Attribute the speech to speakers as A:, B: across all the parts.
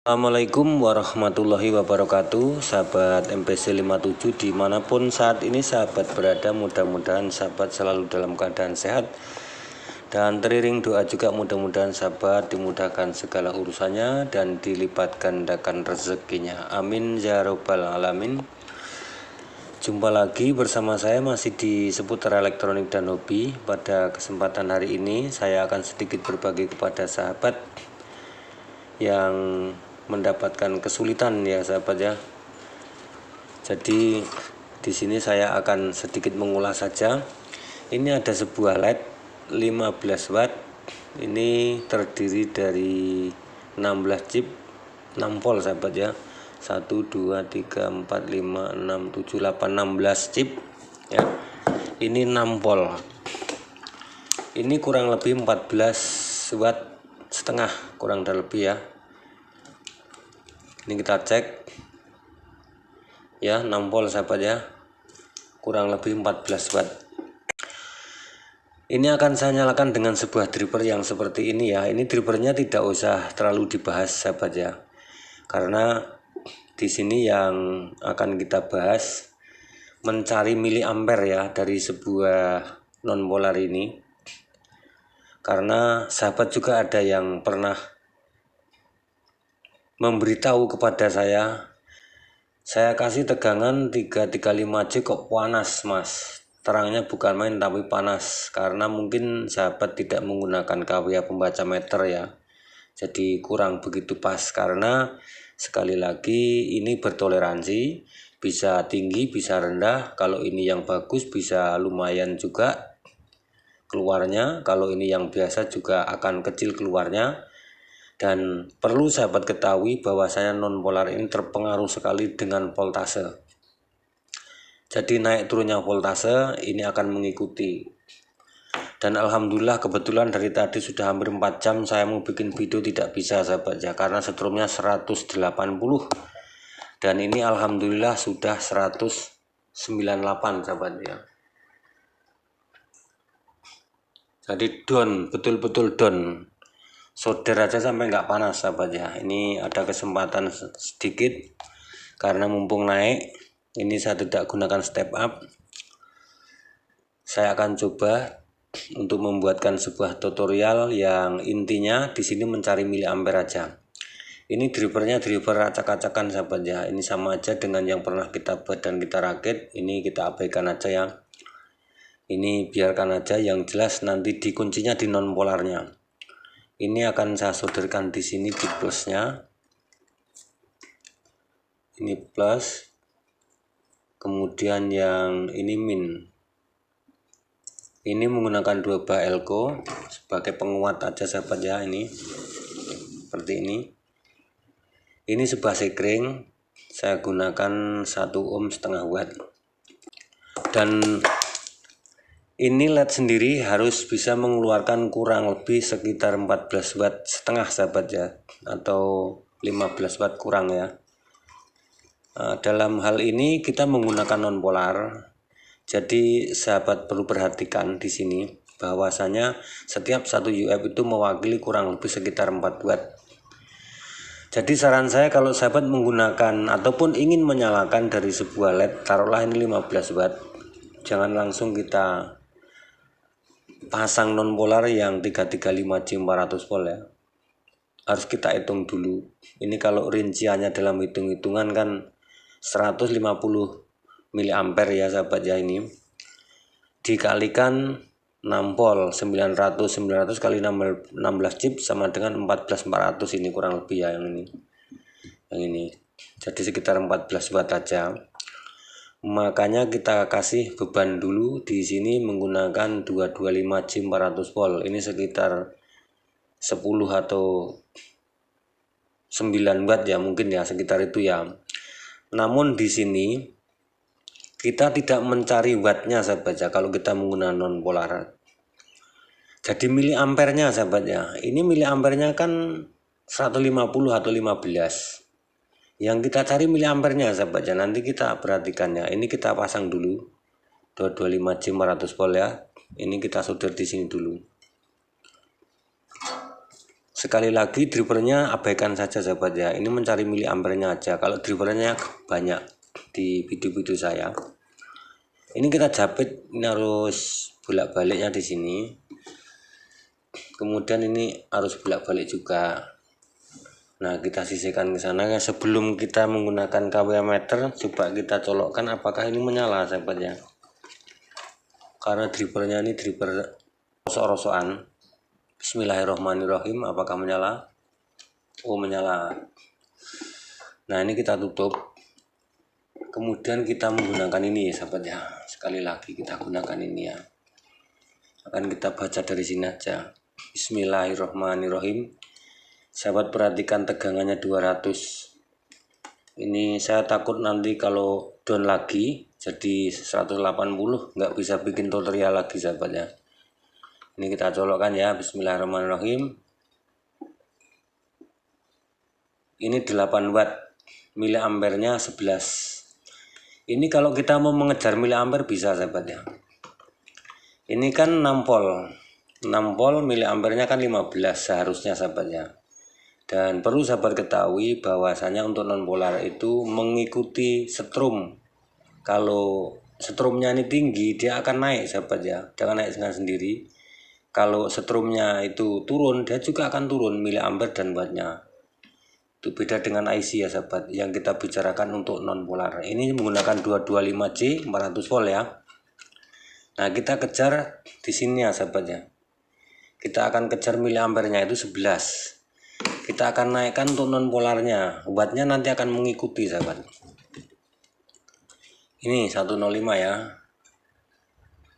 A: Assalamualaikum warahmatullahi wabarakatuh, sahabat MPC 57 dimanapun saat ini sahabat berada. Mudah-mudahan sahabat selalu dalam keadaan sehat dan teriring doa juga, mudah-mudahan sahabat dimudahkan segala urusannya dan dilipat gandakan rezekinya, amin ya robbal alamin. Jumpa lagi bersama saya masih di seputar elektronik dan hobi. Pada kesempatan hari ini saya akan sedikit berbagi kepada sahabat yang mendapatkan kesulitan ya sahabat ya. Jadi di sini saya akan sedikit mengulas saja. Ini ada sebuah LED 15 watt. Ini terdiri dari 16 chip 6 volt sahabat ya. 1 2 3 4 5 6 7 8 16 chip ya. Ini 6 volt. Ini kurang lebih 14 watt setengah, kurang dan lebih ya. Ini kita cek ya, 6 volt sahabat ya, kurang lebih 14 watt. Ini akan saya nyalakan dengan sebuah driver yang seperti ini ya. Ini drivernya tidak usah terlalu dibahas sahabat ya, karena di sini yang akan kita bahas mencari miliampere ya dari sebuah non polar ini. Karena sahabat juga ada yang pernah memberitahu kepada saya kasih tegangan 335J kok panas mas, terangnya bukan main tapi panas. Karena mungkin sahabat tidak menggunakan kawya pembaca meter ya, jadi kurang begitu pas. Karena sekali lagi ini bertoleransi, bisa tinggi bisa rendah. Kalau ini yang bagus bisa lumayan juga keluarnya, kalau ini yang biasa juga akan kecil keluarnya. Dan perlu sahabat ketahui bahwasanya non polar ini terpengaruh sekali dengan voltase. Jadi naik turunnya voltase ini akan mengikuti. Dan alhamdulillah kebetulan dari tadi sudah hampir 4 jam saya mau bikin video tidak bisa sahabat ya, karena setrumnya 180. Dan ini alhamdulillah sudah 198 sahabat ya. Jadi down, betul-betul down. Solder aja sampai nggak panas sahabat ya. Ini ada kesempatan sedikit karena mumpung naik. Ini saya tidak gunakan step up. Saya akan coba untuk membuatkan sebuah tutorial yang intinya di sini mencari miliampere aja. Ini drivernya driver acak-acakan sahabat ya. Ini sama aja dengan yang pernah kita buat dan kita rakit. Ini kita abaikan aja ya. Ini biarkan aja, yang jelas nanti dikuncinya di non polarnya. Ini akan saya solderkan di sini di plusnya. Ini plus. Kemudian yang ini min. Ini menggunakan 2 bah elko sebagai penguat aja sahabat ya, ini. Seperti ini. Ini sebuah sekring. Saya gunakan 1 ohm setengah watt. Dan ini LED sendiri harus bisa mengeluarkan kurang lebih sekitar 14 watt setengah sahabat ya, atau 15 watt kurang ya. Dalam hal ini kita menggunakan non polar. Jadi sahabat perlu perhatikan di sini bahwasanya setiap satu UF itu mewakili kurang lebih sekitar 4 watt. Jadi saran saya kalau sahabat menggunakan ataupun ingin menyalakan dari sebuah LED, taruhlah ini 15 watt, jangan langsung kita pasang non polar yang 335J 400 volt ya. Harus kita hitung dulu. Ini kalau rinciannya dalam hitung-hitungan kan 150 miliampere ya sahabat ya. Ini dikalikan 6 volt, 900 kali 16 chip sama dengan 14400. Ini kurang lebih ya yang ini. Jadi sekitar 14 watt aja. Makanya kita kasih beban dulu di sini menggunakan 225J 400 volt. Ini sekitar 10 atau 9 watt ya, mungkin ya sekitar itu ya. Namun di sini kita tidak mencari wattnya sahabat ya kalau kita menggunakan non polar. Jadi miliampernya sahabat ya. Ini miliampernya kan 150 atau 15. Yang kita cari miliampernya sahabat ya, nanti kita perhatikannya. Ini kita pasang dulu 225J 400 volt ya. Ini kita solder di sini dulu. Sekali lagi drivernya abaikan saja sahabat ya, ini mencari miliampernya aja. Kalau drivernya banyak di video-video saya, ini kita japit, ini harus bolak-baliknya di sini, kemudian ini harus bolak-balik juga. Nah, kita sisihkan ke sana. Sebelum kita menggunakan kW meter, coba kita colokkan apakah ini menyala sahabat ya, karena drivernya ini driver rosok-rosokan. Bismillahirrahmanirrahim, apakah menyala? Oh, menyala. Nah, ini kita tutup, kemudian kita menggunakan ini sahabat ya. Sekali lagi kita gunakan ini ya, akan kita baca dari sini aja. Bismillahirrahmanirrahim. Sahabat perhatikan tegangannya 200. Ini saya takut nanti kalau down lagi jadi 180 nggak bisa bikin tutorial lagi sahabat ya. Ini kita colokkan ya, bismillahirrahmanirrahim. Ini 8 watt, miliampernya 11. Ini kalau kita mau mengejar miliampere bisa sahabat ya. Ini kan 6 volt. 6 volt miliampernya kan 15 seharusnya sahabat ya. Dan perlu sahabat ketahui bahwasanya untuk non polar itu mengikuti setrum. Kalau setrumnya ini tinggi, dia akan naik sahabat ya, jangan naik dengan sendiri. Kalau setrumnya itu turun, dia juga akan turun miliampere dan wattnya. Itu beda dengan IC ya sahabat, yang kita bicarakan untuk non polar. Ini menggunakan 225C 400 volt ya. Nah, kita kejar di sini ya sahabat ya. Kita akan kejar miliampernya itu 11. Kita akan naikkan untuk non polarnya, wattnya nanti akan mengikuti sahabat. Ini 105 ya,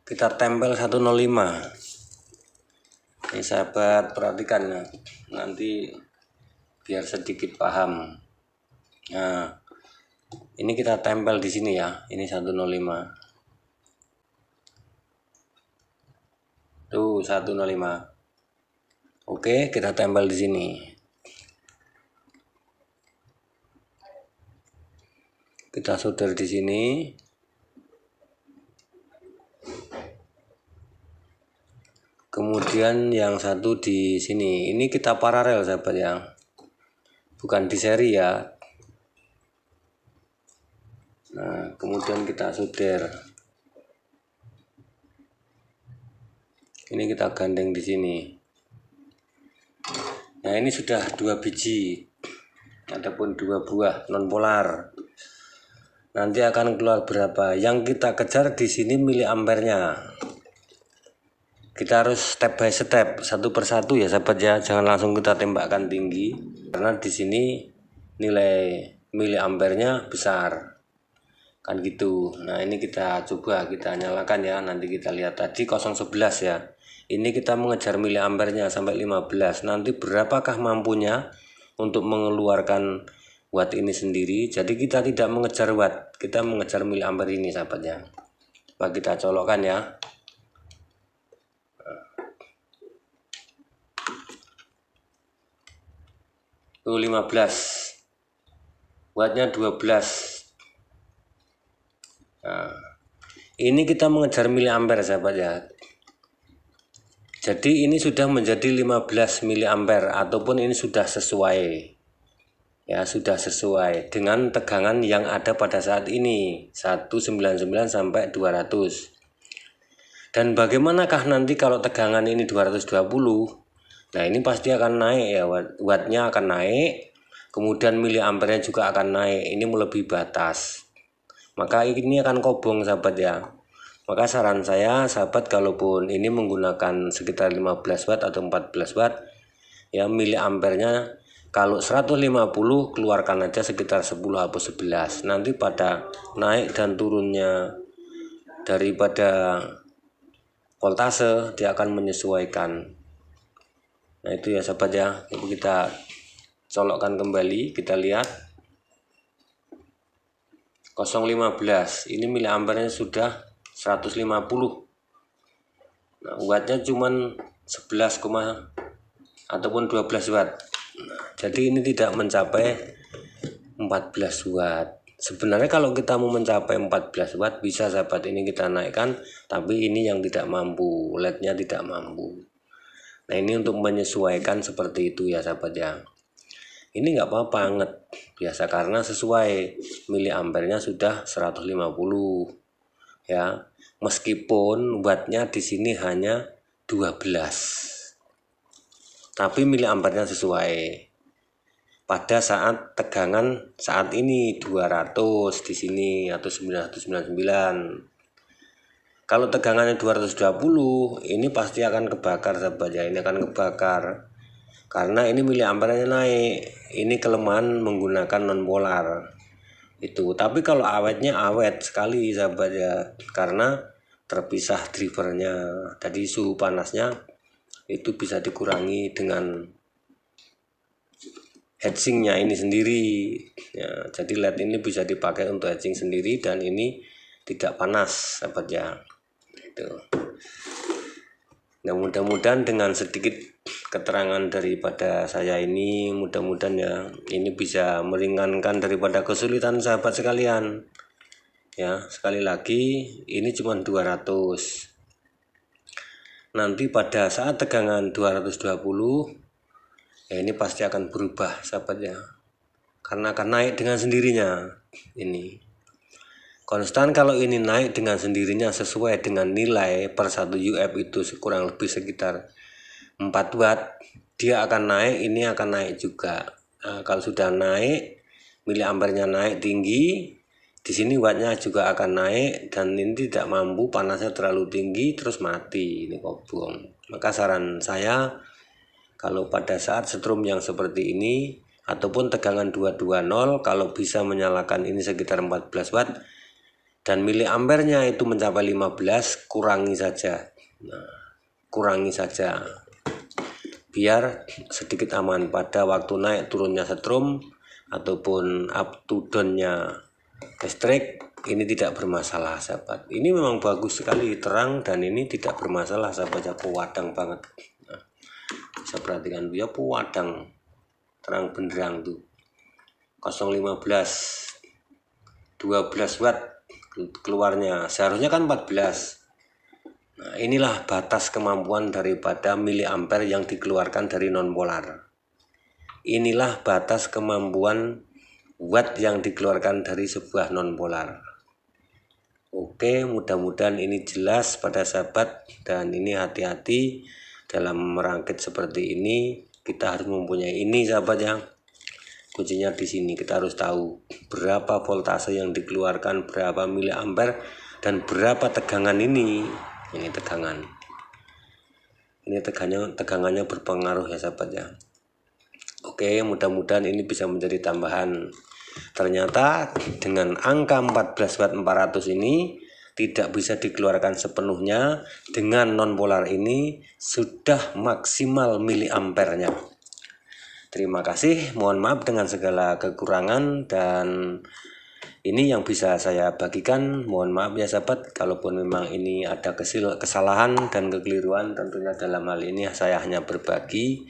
A: kita tempel 105. Ini sahabat perhatikan ya, nanti biar sedikit paham. Nah, ini kita tempel di sini ya, ini 105. Tuh 105. Oke, kita tempel di sini. Kita solder di sini. Kemudian yang satu di sini. Ini kita paralel sahabat ya, bukan di seri ya. Nah, kemudian kita solder. Ini kita gandeng di sini. Nah, ini sudah 2 biji ataupun 2 buah non polar. Nanti akan keluar berapa? Yang kita kejar di sini miliampernya. Kita harus step by step, satu persatu ya sahabat ya. Jangan langsung kita tembakkan tinggi, karena di sini nilai miliampernya besar. Kan gitu. Nah, ini kita coba kita nyalakan ya. Nanti kita lihat tadi 011 ya. Ini kita mengejar miliampernya sampai 15. Nanti berapakah mampunya untuk mengeluarkan watt ini sendiri. Jadi kita tidak mengejar watt, kita mengejar miliampere ini sahabat ya. Coba kita colokkan ya. Tuh 15, wattnya 12. Nah, ini kita mengejar miliampere sahabat ya. Jadi ini sudah menjadi 15 miliampere ataupun ini sudah sesuai ya, sudah sesuai dengan tegangan yang ada pada saat ini 199 sampai 200. Dan bagaimanakah nanti kalau tegangan ini 220? Nah, ini pasti akan naik ya, wattnya akan naik, kemudian miliampernya juga akan naik. Ini melebihi batas, maka ini akan kobong sahabat ya. Maka saran saya sahabat, kalaupun ini menggunakan sekitar 15 watt atau 14 watt ya, miliampernya kalau 150 keluarkan aja sekitar 10 atau 11. Nanti pada naik dan turunnya daripada voltase dia akan menyesuaikan. Nah, itu ya sahabat ya. Kita colokkan kembali, kita lihat 015. Ini miliampernya sudah 150. Nah, wattnya cuman 11, ataupun 12 watt. Nah, jadi ini tidak mencapai 14 watt. Sebenarnya kalau kita mau mencapai 14 watt bisa sahabat, ini kita naikkan, tapi ini yang tidak mampu, LED-nya tidak mampu. Nah ini untuk menyesuaikan seperti itu ya sahabat ya. Ini nggak apa-apa banget biasa karena sesuai miliampernya sudah 150 ya. Meskipun wattnya di sini hanya 12. Tapi miliampernya sesuai. Pada saat tegangan saat ini 200 di sini atau 999. Kalau tegangannya 220 ini pasti akan kebakar sahabat ya. Ini akan kebakar karena ini miliampernya naik. Ini kelemahan menggunakan non polar itu. Tapi kalau awetnya awet sekali sahabat ya, karena terpisah drivernya. Jadi suhu panasnya itu bisa dikurangi dengan heatsingnya ini sendiri ya. Jadi LED ini bisa dipakai untuk heatsing sendiri dan ini tidak panas sahabat ya itu. Nah mudah-mudahan dengan sedikit keterangan daripada saya ini, mudah-mudahan ya ini bisa meringankan daripada kesulitan sahabat sekalian ya. Sekali lagi ini cuma 200. Nanti pada saat tegangan 220 ya ini pasti akan berubah sahabat ya, karena akan naik dengan sendirinya. Ini konstan kalau ini naik dengan sendirinya sesuai dengan nilai per 1 UF itu kurang lebih sekitar 4 watt, dia akan naik, ini akan naik juga. Nah, kalau sudah naik miliampernya naik tinggi, di sini wattnya juga akan naik dan ini tidak mampu, panasnya terlalu tinggi terus mati ini kobong. Maka saran saya kalau pada saat setrum yang seperti ini ataupun tegangan 220 kalau bisa menyalakan ini sekitar 14 watt dan miliampernya itu mencapai 15, kurangi saja. Nah, kurangi saja biar sedikit aman pada waktu naik turunnya setrum ataupun up to down-nya listrik. Ini tidak bermasalah sahabat. Ini memang bagus sekali, terang dan ini tidak bermasalah sahabat ya, pewadang banget. Nah, bisa perhatikan ya, pewadang terang benderang tuh 015 12 watt keluarnya, seharusnya kan 14. Nah, inilah batas kemampuan daripada miliampere yang dikeluarkan dari non polar. Inilah batas kemampuan watt yang dikeluarkan dari sebuah non polar. Oke, mudah-mudahan ini jelas pada sahabat dan ini hati-hati dalam merangkit seperti ini. Kita harus mempunyai ini sahabat ya. Kuncinya di sini, kita harus tahu berapa voltase yang dikeluarkan, berapa miliampere dan berapa tegangan ini. Ini tegangan. Ini tegangannya berpengaruh ya sahabat ya. Oke, mudah-mudahan ini bisa menjadi tambahan. Ternyata dengan angka 14 watt 400 ini tidak bisa dikeluarkan sepenuhnya. Dengan non polar ini sudah maksimal miliampernya. Terima kasih, mohon maaf dengan segala kekurangan dan ini yang bisa saya bagikan. Mohon maaf ya sahabat, kalaupun memang ini ada kesalahan dan kekeliruan, tentunya dalam hal ini saya hanya berbagi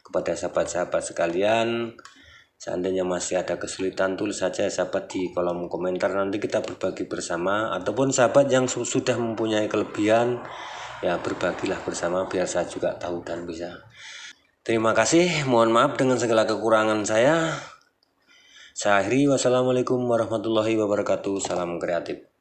A: kepada sahabat-sahabat sekalian. Seandainya masih ada kesulitan, tulis saja sahabat di kolom komentar, nanti kita berbagi bersama. Ataupun sahabat yang sudah mempunyai kelebihan, ya berbagilah bersama biar saya juga tahu dan bisa. Terima kasih, mohon maaf dengan segala kekurangan saya. Saya akhiri, wassalamualaikum warahmatullahi wabarakatuh. Salam kreatif.